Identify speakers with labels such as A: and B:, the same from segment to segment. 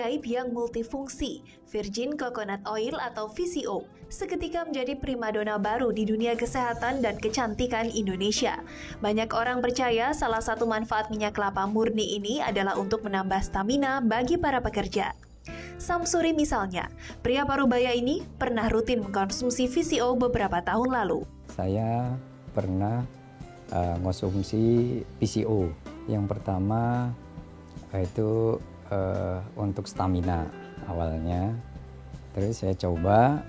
A: ajaib yang multifungsi, Virgin Coconut Oil atau VCO, seketika menjadi primadona baru di dunia kesehatan dan kecantikan Indonesia. Banyak orang percaya salah satu manfaat minyak kelapa murni ini adalah untuk menambah stamina bagi para pekerja. Samsuri misalnya, pria parubaya ini pernah rutin mengkonsumsi VCO beberapa tahun lalu.
B: Saya pernah ngonsumsi VCO. Yang pertama itu untuk stamina awalnya. Terus saya coba,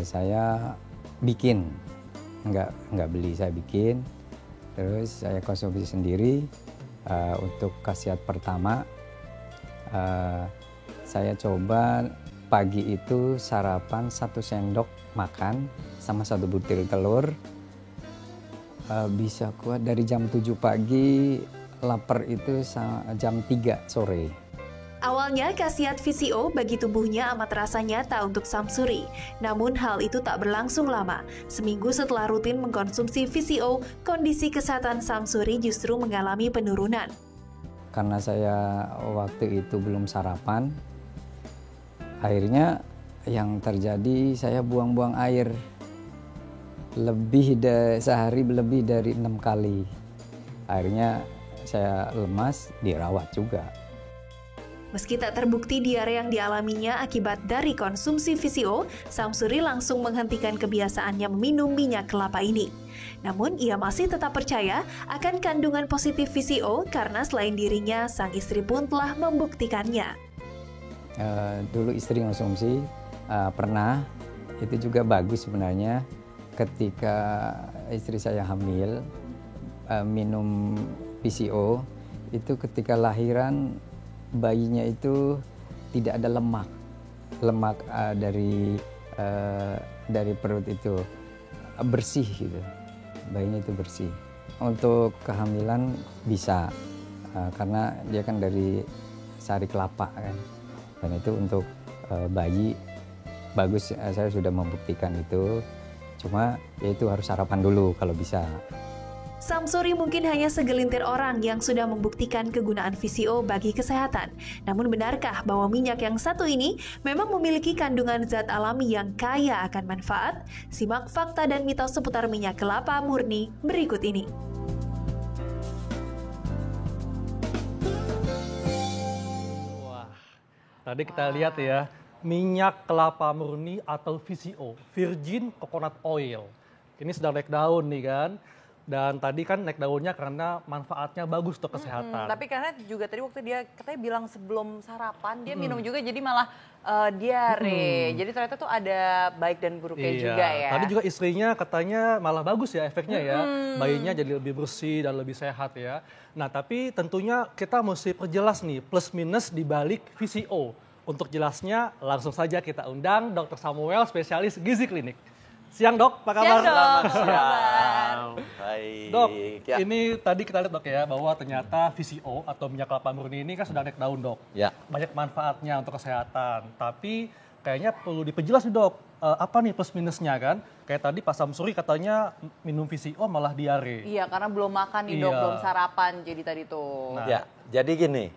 B: saya bikin, nggak beli, saya bikin. Terus saya konsumsi sendiri. Untuk khasiat pertama, saya coba pagi itu sarapan 1 sendok makan sama 1 butir telur. Bisa kuat dari jam 7 pagi, lapar itu jam 3 sore.
A: Awalnya khasiat VCO bagi tubuhnya amat terasa nyata untuk Samsuri. Namun hal itu tak berlangsung lama. Seminggu setelah rutin mengkonsumsi VCO, kondisi kesehatan Samsuri justru mengalami penurunan.
B: Karena saya waktu itu belum sarapan, akhirnya yang terjadi saya buang-buang air. Sehari lebih dari 6 kali. Akhirnya saya lemas, dirawat juga.
A: Meski tak terbukti diare yang dialaminya akibat dari konsumsi VCO, Samsuri langsung menghentikan kebiasaannya meminum minyak kelapa ini. Namun ia masih tetap percaya akan kandungan positif VCO karena selain dirinya, sang istri pun telah membuktikannya.
B: Dulu istri konsumsi, pernah, itu juga bagus sebenarnya. Ketika istri saya hamil, minum VCO, itu ketika lahiran bayinya itu tidak ada lemak dari perut itu bersih gitu, bayinya itu bersih. Untuk kehamilan bisa, karena dia kan dari sari kelapa kan, dan itu untuk bayi bagus. Saya sudah membuktikan itu. Cuma ya itu harus sarapan dulu kalau bisa.
A: Samsuri mungkin hanya segelintir orang yang sudah membuktikan kegunaan VCO bagi kesehatan. Namun benarkah bahwa minyak yang satu ini memang memiliki kandungan zat alami yang kaya akan manfaat? Simak fakta dan mitos seputar minyak kelapa murni berikut ini.
C: Wah, tadi kita lihat ya, minyak kelapa murni atau VCO, Virgin Coconut Oil. Ini sedang naik daun nih kan. Dan tadi kan naik daunnya karena manfaatnya bagus untuk kesehatan.
D: Tapi karena juga tadi waktu dia katanya bilang sebelum sarapan dia minum juga jadi malah diare. Jadi ternyata tuh ada baik dan buruknya juga ya.
C: Tadi juga istrinya katanya malah bagus ya efeknya ya. Bayinya jadi lebih bersih dan lebih sehat ya. Nah tapi tentunya kita mesti perjelas nih plus minus di balik VCO. Untuk jelasnya langsung saja kita undang Dr. Samuel, spesialis gizi klinik. Siang dok, apa kabar?
E: Siang. Baik.
C: Dok, ini tadi kita lihat dok ya bahwa ternyata VCO atau minyak kelapa murni ini kan sudah naik daun dok.
E: Ya.
C: Banyak manfaatnya untuk kesehatan. Tapi kayaknya perlu diperjelas nih dok, apa nih plus minusnya kan? Kayak tadi Pak Samsuri katanya minum VCO malah diare.
D: Iya, karena belum makan nih dok, belum sarapan jadi tadi tuh.
E: Ya, jadi gini,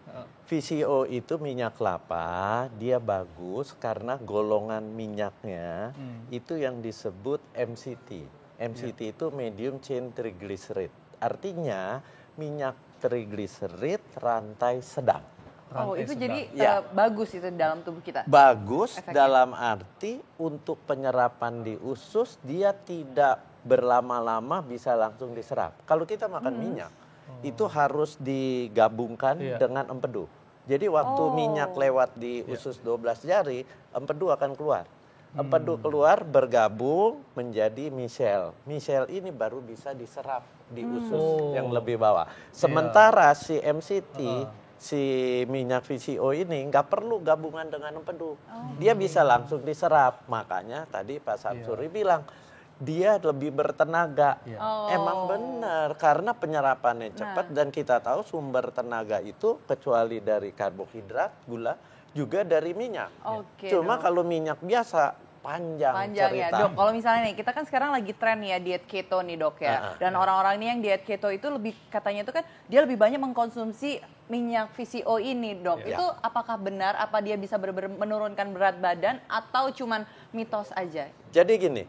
E: VCO itu minyak kelapa, dia bagus karena golongan minyaknya itu yang disebut MCT. MCT itu medium chain triglyceride. Artinya minyak trigliserid rantai sedang.
D: Oh, itu
C: sedang.
D: jadi bagus itu dalam tubuh kita?
E: Bagus
D: efeknya.
E: Dalam arti untuk penyerapan di usus dia tidak berlama-lama bisa langsung diserap. Kalau kita makan minyak, itu harus digabungkan dengan empedu. Jadi waktu minyak lewat di usus 12 jari, empedu akan keluar. Empedu keluar bergabung menjadi misel. Misel ini baru bisa diserap di usus yang lebih bawah. Sementara si MCT, si minyak VCO ini nggak perlu gabungan dengan empedu. Dia bisa langsung diserap. Makanya tadi Pak Samsuri bilang, dia lebih bertenaga. Emang benar, karena penyerapannya cepat dan kita tahu sumber tenaga itu kecuali dari karbohidrat, gula, juga dari minyak. Cuma kalau minyak biasa panjang
D: ya
E: cerita.
D: dok. Kalau misalnya nih kita kan sekarang lagi tren ya diet keto nih dok ya. Dan orang-orang ini yang diet keto itu lebih katanya itu kan dia lebih banyak mengkonsumsi minyak VCO ini, Dok,
E: Iya.
D: itu apakah benar? Apa dia bisa benar-benar menurunkan berat badan atau cuman mitos aja?
E: Jadi gini,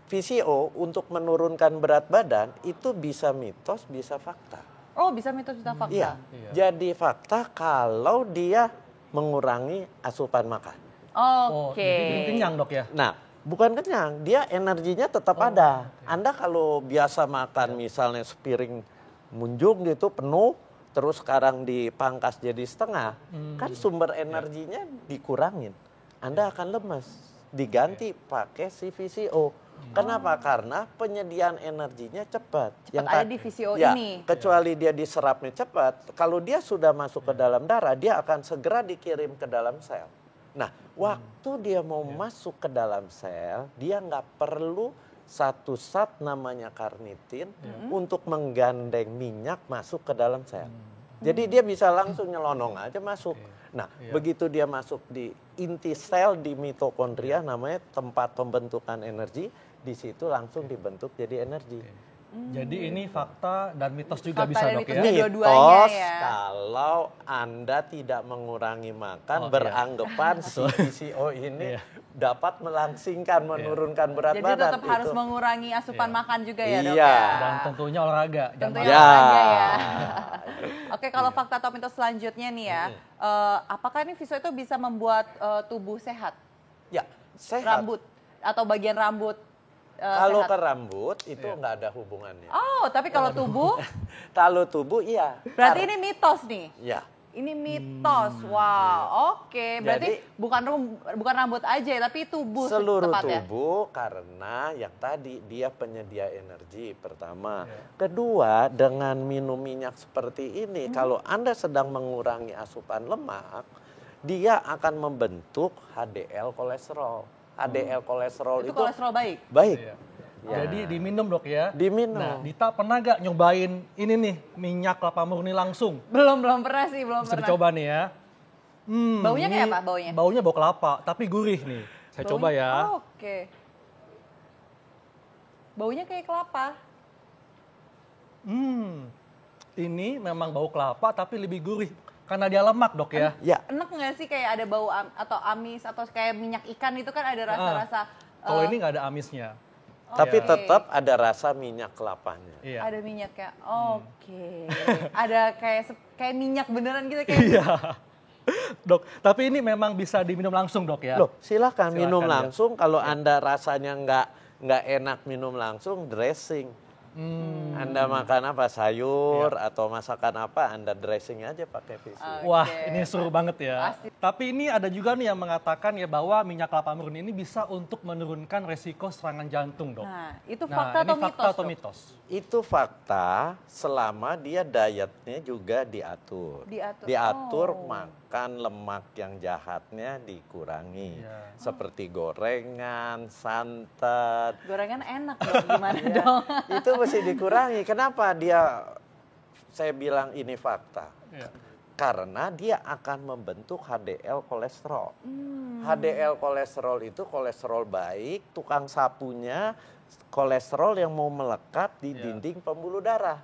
E: VCO untuk menurunkan berat badan itu bisa mitos, bisa fakta.
D: Oh, bisa mitos, bisa fakta.
E: Iya. Jadi fakta kalau dia mengurangi asupan makan.
C: Oh,
D: Oke.
C: jadi bikin kenyang dok ya?
E: Nah, bukan kenyang, dia energinya tetap ada. Anda kalau biasa makan misalnya sepiring munjung gitu penuh, terus sekarang dipangkas jadi setengah, kan sumber energinya dikurangin. Anda akan lemes, diganti pakai si VCO. Kenapa? Karena penyediaan energinya cepat.
D: Cepat ada di VCO
E: ya,
D: ini.
E: kecuali dia diserapnya cepat, kalau dia sudah masuk ke dalam darah, dia akan segera dikirim ke dalam sel. Nah, waktu dia mau masuk ke dalam sel, dia nggak perlu satu zat namanya karnitin untuk menggandeng minyak masuk ke dalam sel. Jadi dia bisa langsung nyelonong aja masuk. Nah, begitu dia masuk di inti sel di mitokondria namanya tempat pembentukan energi, di situ langsung dibentuk jadi energi.
C: Jadi ini fakta dan mitos juga
D: Fakta
C: bisa
D: dan
C: dok
D: mitos
C: ya?
D: juga. Dua-duanya
E: Mitos
D: ya.
E: kalau Anda tidak mengurangi makan,
C: Oh, iya.
E: beranggapan si VCO ini dapat melangsingkan, menurunkan berat
D: Jadi
E: badan.
D: tetap harus
E: Itu.
D: mengurangi asupan makan juga ya, Dok?
E: Iya.
D: ya?
C: Dan tentunya olahraga.
D: Tentunya
E: Ya.
D: olahraga ya. Oke, kalau fakta atau mitos selanjutnya nih ya, apakah ini VCO itu bisa membuat tubuh sehat?
E: Ya, sehat.
D: Rambut atau bagian rambut
E: Kalau
D: sehat?
E: ke rambut itu nggak ada hubungannya.
D: Oh, tapi kalau tubuh,
E: Kalau tubuh iya.
D: berarti ini mitos nih.
E: Ya.
D: Ini mitos, wow, oke. Berarti
E: Jadi-
D: bukan rambut aja, ya, tapi tubuh
E: Seluruh
D: tepatnya.
E: tubuh karena yang tadi dia penyedia energi pertama. Kedua, dengan minum minyak seperti ini, kalau Anda sedang mengurangi asupan lemak, dia akan membentuk HDL kolesterol. HDL kolesterol
D: Itu
E: itu
D: kolesterol baik.
E: baik.
C: Iya.
E: Ya.
C: Jadi diminum dok ya?
E: Diminum.
C: Nah, Dita pernah gak nyobain ini nih, minyak kelapa murni langsung?
D: Belum pernah sih, belum
C: Bisa
D: pernah.
C: dicoba nih ya.
D: Baunya
C: ini
D: kayak apa baunya?
C: Baunya bau kelapa, tapi gurih nih. Saya coba
D: Baunya-
C: ya.
D: Oh, oke. Baunya kayak kelapa.
C: Ini memang bau kelapa tapi lebih gurih. Karena dia lemak dok ya.
E: Ya.
D: Enak nggak sih kayak ada bau atau amis atau kayak minyak ikan itu kan ada rasa-rasa.
C: Kalau ini nggak ada amisnya.
E: Tapi
D: Oke.
E: tetap ada rasa minyak kelapanya.
C: Iya.
D: Ada minyaknya. Oke. Ada kayak minyak beneran gitu kayak.
C: Iya. Dok, tapi ini memang bisa diminum langsung dok ya.
E: Loh, silakan minum
C: Silakan, ya.
E: langsung. Kalau Anda rasanya nggak enak minum langsung, dressing. Anda makan apa, sayur atau masakan apa, Anda dressing aja pakai VCO.
C: Wah,
D: Oke.
C: ini seru banget ya.
D: Pasti.
C: Tapi ini ada juga nih yang mengatakan ya bahwa minyak kelapa murni ini bisa untuk menurunkan resiko serangan jantung, Dok.
D: Nah, itu
C: Nah,
D: fakta
C: ini
D: atau
C: fakta
D: mitos?
C: atau
D: Dok?
C: mitos?
E: Itu fakta selama dia dietnya juga diatur.
D: Diatur. Oh.
E: Makan lemak yang jahatnya dikurangi.
C: Iya.
E: Seperti gorengan, santan.
D: Gorengan enak dong, gimana
E: Ya,
D: dong?
E: itu mesti dikurangi. Kenapa saya bilang ini fakta?
C: Iya.
E: Karena dia akan membentuk HDL kolesterol. HDL kolesterol itu kolesterol baik, tukang sapunya kolesterol yang mau melekat di
C: Iya.
E: dinding pembuluh darah.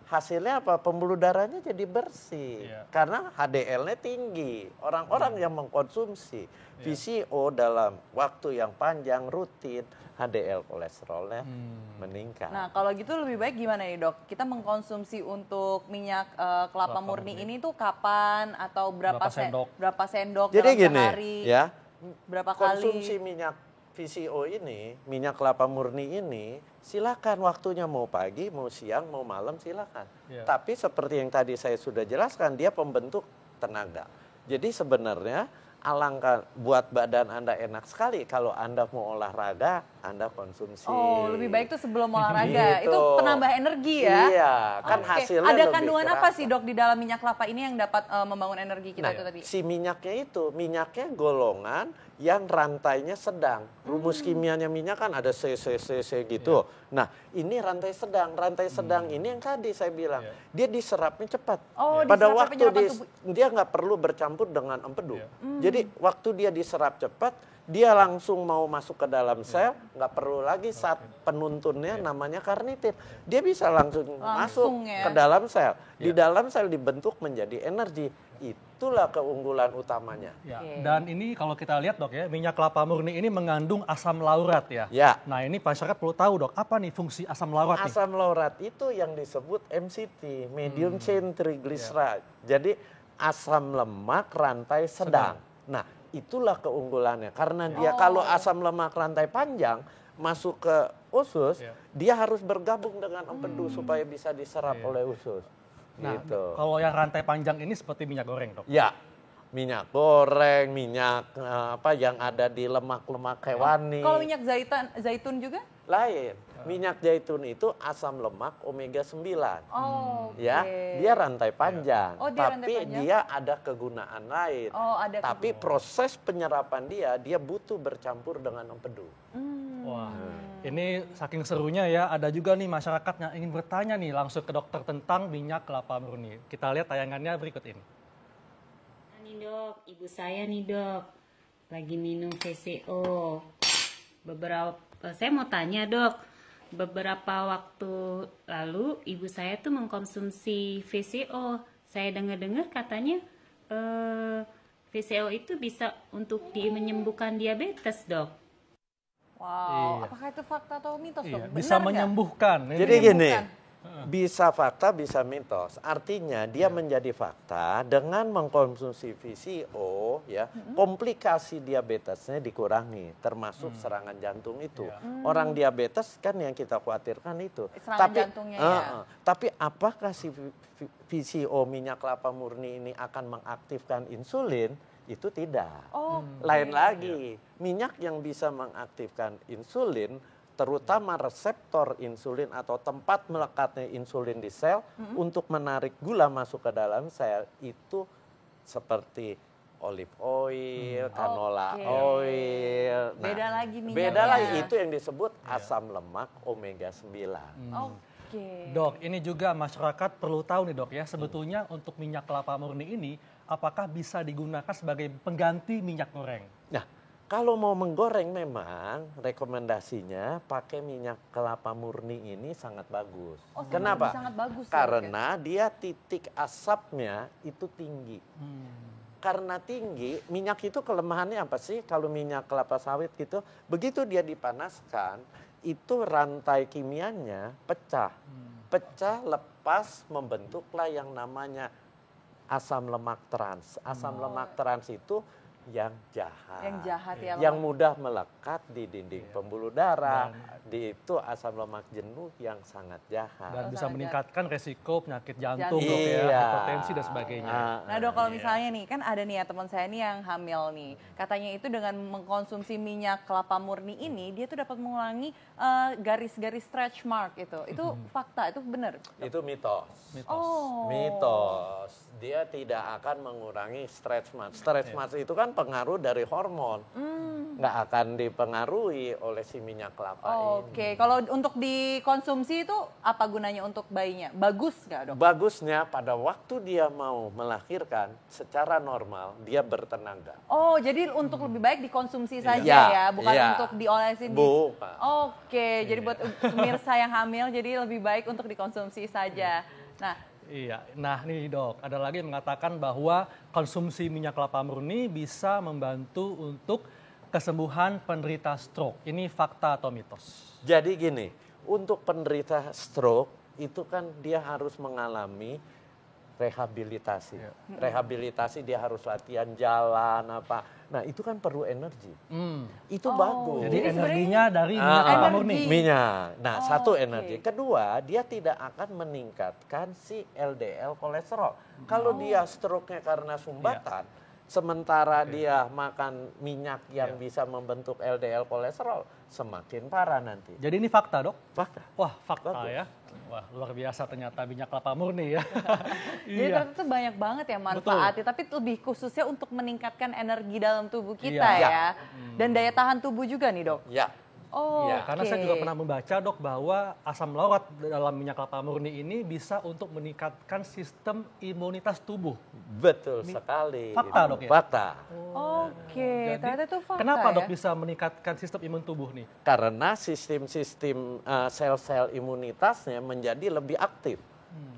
E: Hasilnya apa? Pembuluh darahnya jadi bersih.
C: Iya.
E: Karena HDL-nya tinggi. Orang-orang yang mengkonsumsi VCO dalam waktu yang panjang rutin, HDL kolesterolnya meningkat.
D: Nah, kalau gitu lebih baik gimana nih, Dok? Kita mengkonsumsi untuk minyak kelapa murni ini tuh kapan atau berapa
C: Berapa sendok?
E: Jadi
D: dalam
E: gini,
D: sehari?
E: ya.
D: Berapa
E: Konsumsi
D: kali?
E: minyak VCO ini, minyak kelapa murni ini, silakan waktunya mau pagi, mau siang, mau malam silakan.
C: Iya.
E: Tapi seperti yang tadi saya sudah jelaskan, dia pembentuk tenaga. Jadi sebenarnya alangkah buat badan Anda enak sekali kalau Anda mau olahraga, Anda konsumsi.
D: Oh, lebih baik tuh sebelum olahraga.
E: Gitu.
D: Itu penambah energi ya?
E: Iya, kan
D: Oke.
E: hasilnya
D: Ada
E: lebih
D: kandungan apa
E: terasa.
D: sih, Dok, di dalam minyak kelapa ini yang dapat membangun energi kita
E: Nah,
D: itu tadi?
E: si minyaknya itu, minyaknya golongan yang rantainya sedang. Rumus kimianya minyak kan ada C gitu. Nah, ini rantai sedang. Rantai sedang ini yang tadi saya bilang, dia diserapnya cepat.
D: Oh,
E: Pada
D: diserap
E: waktu
D: penyerapan tubuh.
E: dia nggak perlu bercampur dengan empedu. Jadi waktu dia diserap cepat, dia langsung mau masuk ke dalam sel, nggak perlu lagi saat penuntunnya namanya karnitin. Dia bisa langsung masuk
D: ya.
E: ke dalam sel. Di dalam sel dibentuk menjadi energi. Itulah keunggulan utamanya.
C: Ya. Dan ini kalau kita lihat dok ya, minyak kelapa murni ini mengandung asam laurat ya.
E: Ya.
C: Nah ini masyarakat perlu tahu dok, apa nih fungsi asam laurat nih?
E: Asam laurat itu yang disebut MCT, medium chain triglyceride. Jadi asam lemak rantai sedang. Nah, itulah keunggulannya. Karena dia kalau asam lemak rantai panjang masuk ke usus, dia harus bergabung dengan empedu supaya bisa diserap oleh usus.
C: Nah,
E: gitu.
C: kalau yang rantai panjang ini seperti minyak goreng dok?
E: Ya, minyak goreng, minyak yang ada di lemak-lemak hewani.
D: Kalau minyak zaitun juga?
E: Lain. Minyak zaitun itu asam lemak omega 9.
D: Oh,
E: Ya, dia rantai panjang.
D: Oh, dia rantai
E: tapi
D: panjang.
E: dia ada kegunaan lain.
D: Oh, ada
E: tapi proses penyerapan dia butuh bercampur dengan empedu.
C: Wah, ini saking serunya ya, ada juga nih masyarakat yang ingin bertanya nih langsung ke dokter tentang minyak kelapa murni. Kita lihat tayangannya berikut ini.
F: Nih dok, ibu saya nih dok, lagi minum VCO. Saya mau tanya dok, beberapa waktu lalu ibu saya tuh mengkonsumsi VCO. Saya dengar-dengar katanya VCO itu bisa untuk menyembuhkan diabetes dok.
D: Wow, apakah itu fakta atau mitos dok? Benar
C: Bisa
D: nggak?
C: menyembuhkan.
E: Jadi gini, bisa fakta, bisa mitos. Artinya dia menjadi fakta dengan mengkonsumsi VCO, ya, komplikasi diabetesnya dikurangi, termasuk serangan jantung itu. Orang diabetes kan yang kita khawatirkan itu.
D: Serangan jantungnya ya.
E: Tapi apakah si VCO minyak kelapa murni ini akan mengaktifkan insulin? Itu tidak. Lain lagi, minyak yang bisa mengaktifkan insulin, terutama reseptor insulin atau tempat melekatnya insulin di sel untuk menarik gula masuk ke dalam sel itu seperti olive oil, canola oil. Nah,
D: Beda lagi minyaknya.
E: Beda lagi, itu yang disebut asam lemak omega 9.
C: Dok, ini juga masyarakat perlu tahu nih dok ya, sebetulnya untuk minyak kelapa murni ini apakah bisa digunakan sebagai pengganti minyak goreng?
E: Nah, kalau mau menggoreng memang rekomendasinya pakai minyak kelapa murni ini sangat bagus. Kenapa?
D: Sangat bagus.
E: Karena dia titik asapnya itu tinggi. Karena tinggi, minyak itu kelemahannya apa sih? Kalau minyak kelapa sawit gitu, begitu dia dipanaskan, itu rantai kimianya pecah. Pecah, lepas, membentuklah yang namanya asam lemak trans. Asam lemak trans itu yang jahat.
D: Yang jahat ya.
E: Yang mudah melekat di dinding pembuluh darah. Itu asam lemak jenuh yang sangat jahat.
C: Dan bisa meningkatkan resiko penyakit jantung dok ya, hipertensi dan sebagainya.
D: Nah dok, kalau misalnya nih, kan ada nih ya teman saya nih yang hamil nih. Katanya itu dengan mengkonsumsi minyak kelapa murni ini, dia tuh dapat mengurangi garis-garis stretch mark itu. Itu fakta, itu benar?
E: Itu mitos.
D: Oh.
E: Mitos. Dia tidak akan mengurangi stretch mark. Stretch mark itu kan pengaruh dari hormon. Nggak akan dipengaruhi oleh si minyak kelapa ini.
D: Oke, kalau untuk dikonsumsi itu apa gunanya untuk bayinya? Bagus nggak dok?
E: Bagusnya pada waktu dia mau melahirkan secara normal dia bertenaga.
D: Oh, jadi untuk lebih baik dikonsumsi saja
E: Iya,
D: ya, bukan
E: iya.
D: untuk diolesin.
E: Bukan.
D: Oke, jadi buat pemirsa yang hamil jadi lebih baik untuk dikonsumsi saja. Nah,
C: Iya, nah nih dok, ada lagi yang mengatakan bahwa konsumsi minyak kelapa murni bisa membantu untuk kesembuhan penderita stroke. Ini fakta atau mitos?
E: Jadi gini, untuk penderita stroke itu kan dia harus mengalami rehabilitasi. Rehabilitasi dia harus latihan jalan apa. Nah itu kan perlu energi. Itu bagus.
C: Jadi energinya dari minyak kelapa murni.
E: Minyak. Nah satu energi. Kedua dia tidak akan meningkatkan si LDL kolesterol. Kalau dia stroke-nya karena sumbatan, sementara dia makan minyak yang bisa membentuk LDL kolesterol, semakin parah nanti.
C: Jadi ini fakta dok?
E: Fakta.
C: Wah fakta
E: Bagus.
C: ya. Wah luar biasa ternyata minyak kelapa murni ya.
D: jadi ternyata tuh banyak banget ya manfaatnya, tapi lebih khususnya untuk meningkatkan energi dalam tubuh kita
E: Iya.
D: ya. Dan daya tahan tubuh juga nih dok.
E: Ya,
D: Oh,
C: Ya, karena saya juga pernah membaca dok bahwa asam laurat dalam minyak kelapa murni ini bisa untuk meningkatkan sistem imunitas tubuh.
E: Betul sekali.
C: Fakta, Dok, ya?
E: Fakta.
D: Oke, ternyata itu fakta
C: Kenapa
D: ya.
C: dok bisa meningkatkan sistem imun tubuh nih?
E: Karena sistem-sistem sel-sel imunitasnya menjadi lebih aktif.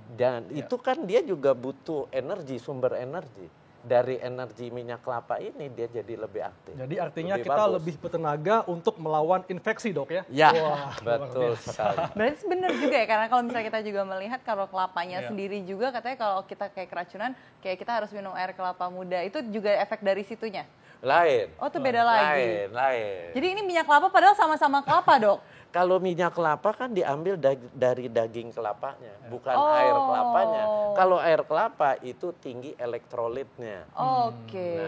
E: Dan itu kan dia juga butuh energi, sumber energi. Dari energi minyak kelapa ini dia jadi lebih aktif.
C: Jadi artinya
E: Lebih
C: kita
E: bagus.
C: lebih bertenaga untuk melawan infeksi dok ya?
E: Ya,
C: Wah,
E: betul
C: luar biasa.
E: sekali.
D: Berarti benar juga ya, karena kalau misalnya kita juga melihat kalau kelapanya
C: Iya.
D: sendiri juga katanya kalau kita kayak keracunan, kayak kita harus minum air kelapa muda, itu juga efek dari situnya.
E: Lain.
D: Oh, itu beda lagi.
E: Lain.
D: Jadi ini minyak kelapa padahal sama-sama kelapa, Dok.
E: Kalau minyak kelapa kan diambil dari daging kelapanya, bukan
D: Oh.
E: air kelapanya. Kalau air kelapa itu tinggi elektrolitnya.
D: Oke.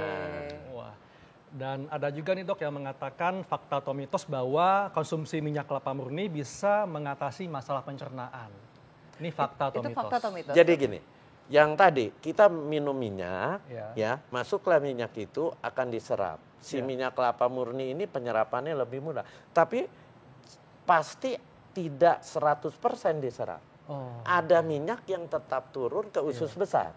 C: Wah. Dan ada juga nih dok yang mengatakan fakta atau mitos bahwa konsumsi minyak kelapa murni bisa mengatasi masalah pencernaan. Ini fakta atau
D: Itu
C: mitos?
D: fakta atau mitos?
E: Jadi gini, yang tadi kita minum minyak,
C: Ya.
E: ya masuklah minyak itu akan diserap. Si
C: Ya.
E: minyak kelapa murni ini penyerapannya lebih mudah, tapi pasti tidak 100% diserap.
C: Oh.
E: Ada minyak yang tetap turun ke usus besar.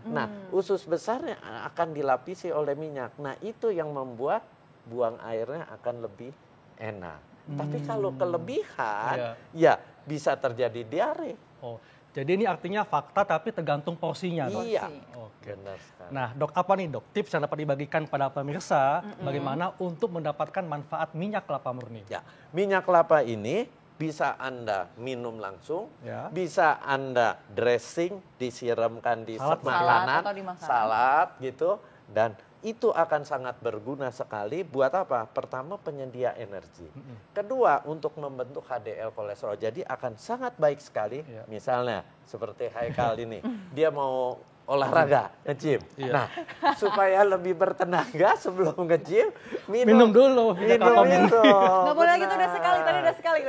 E: Nah, usus besarnya akan dilapisi oleh minyak. Nah, itu yang membuat buang airnya akan lebih enak. Tapi kalau kelebihan, ya bisa terjadi diare.
C: Oh. Jadi ini artinya fakta tapi tergantung porsinya dok?
E: Iya.
C: Oke.
E: Benar sekali.
C: Nah dok, apa nih dok tips yang dapat dibagikan pada pemirsa bagaimana untuk mendapatkan manfaat minyak kelapa murni?
E: Ya, minyak kelapa ini bisa Anda minum langsung,
C: Ya.
E: bisa Anda dressing, disiramkan di
C: Salad,
E: makanan,
D: salad atau di makanan.
E: salad gitu, dan itu akan sangat berguna sekali buat apa? Pertama, penyedia energi. Kedua, untuk membentuk HDL kolesterol. Jadi akan sangat baik sekali.
C: Iya.
E: Misalnya seperti Haikal ini, dia mau olahraga, nge-gym.
C: Iya.
E: Nah, supaya lebih bertenaga sebelum nge-gym,
C: Minum dulu minyak kelapa murni.
E: itu.
D: Nggak boleh lagi tuh udah sekali, tadi
E: benar.
D: udah sekali.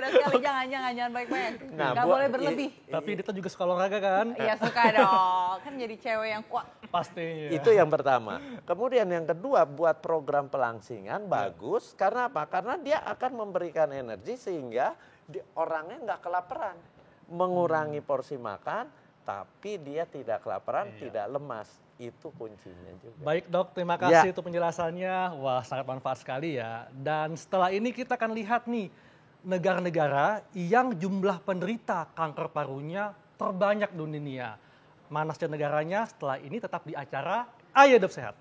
D: Jangan baik-baik.
E: Nah,
D: Nggak
E: buat-
D: boleh berlebih.
C: Tapi Dita juga suka olahraga kan?
D: Iya suka dong, kan jadi cewek yang kuat.
C: Pasti.
E: Itu yang pertama. Kemudian yang kedua, buat program pelangsingan bagus. Karena apa? Karena dia akan memberikan energi sehingga orangnya nggak kelaparan. Mengurangi porsi makan, tapi dia tidak kelaparan, tidak lemas. Itu kuncinya juga.
C: Baik dok, terima
E: Ya.
C: kasih untuk penjelasannya. Wah sangat manfaat sekali ya. Dan setelah ini kita akan lihat nih negara-negara yang jumlah penderita kanker parunya terbanyak di dunia. Mana saja negaranya setelah ini tetap di acara Ayo Hidup Sehat.